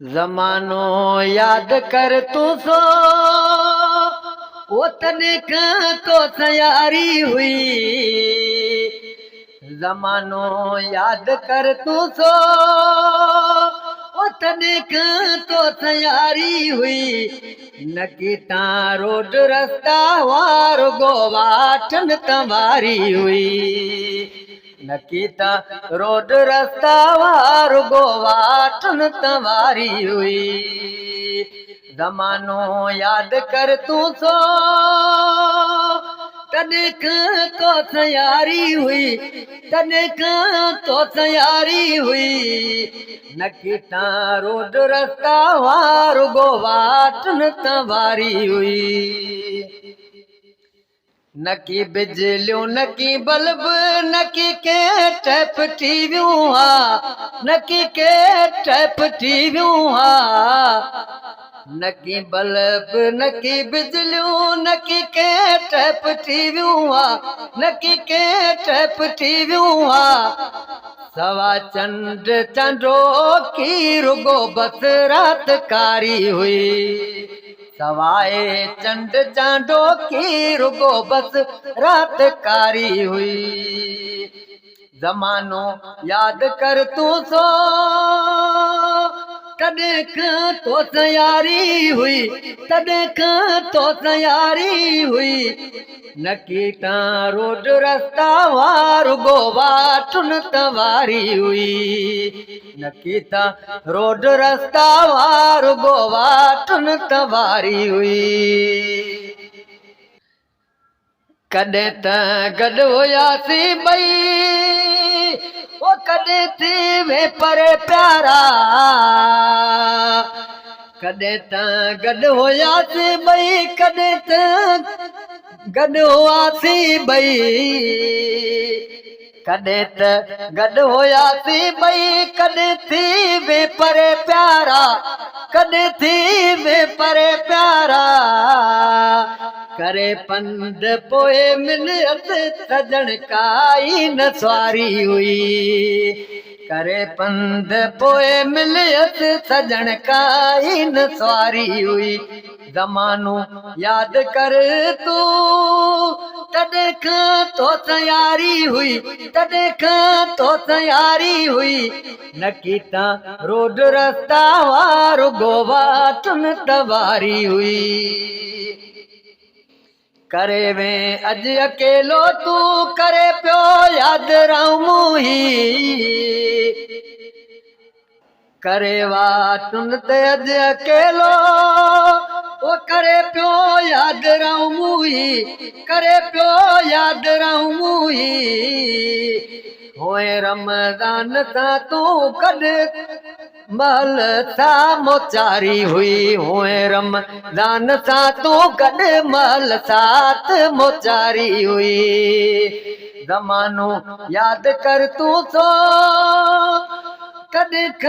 ज़मानो याद कर तू सो वो तनिक तो तैयारी हुई। ज़मानो याद कर तू सो वो तनिक तो तैयारी हुई। नकीता रोड रास्ता वार गोवाठन तवारी हुई। नकीता रोड रास्ता वार गोवाठन तवारी हुई। ज़मानो याद कर तू सो तनिक तो तैयारी हुई। तनिक तो तैयारी हुई। नकीता रोड रास्ता वार गोवाठन तवारी हुई। नकी बिजलियों नकी बल्ब नकी के टैप टीवियों हा। नकी के टैप टीवियों हा। नकी बल्ब नकी बिजलियों नकी के टैप टीवियों हा। नकी के टैप टीवियों हा। सवा चंड चंडो की रुगो बस रात कारी हुई। सवाए चंड चांडो की रुगो बस रात कारी हुई। ज़मानो याद कर तू सो तनिक तो तैयारी हुई। तनिक तो तैयारी हुई। नकीता रोड रास्ता वार गोवाठन तवारी हुई। नकीता रोड रास्ता वार गोवाठन तवारी हुई। कॾहिं त गॾु हुयासीं ॿई ओ कॾहिं थी वे परे प्यारा। कॾहिं त गॾु हुयासीं ॿई कॾहिं त गॾु हुआसीं ॿई। कॾहिं त गॾु हुयासीं ॿई कॾहिं थी वे परे प्यारा। कॾहिं थी वे परे प्यारा। करे पंध पोए मिलियत सजण काई न सवारी हुई। करे पंध पोए मिलियत सजण काई न सवारी हुई। ज़मानो याद कर तू तनिक तो तैयारी हुई। तनिक तो तैयारी हुई। नकीता रोड रास्ता वार गोवाठन तवारी हुई। करे वे अज अकेलो तू करे पियो याद रहूं ही। करे वाटुन ते अज अकेलो वो करे पियो याद रहूं ही। करे पियो याद रहूं ही। होए रमज़ान सा तू कॾ महल सा मोचारी हुई। होए रमज़ान सा तू कॾ महल साथ मोचारी हुई। ज़मानो याद कर तू सो तनिक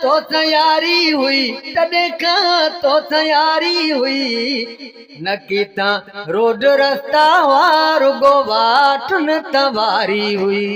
तो तैयारी हुई। तनिक तो तैयारी हुई। नकीता रोड रास्ता वार गोवाठन तवारी हुई।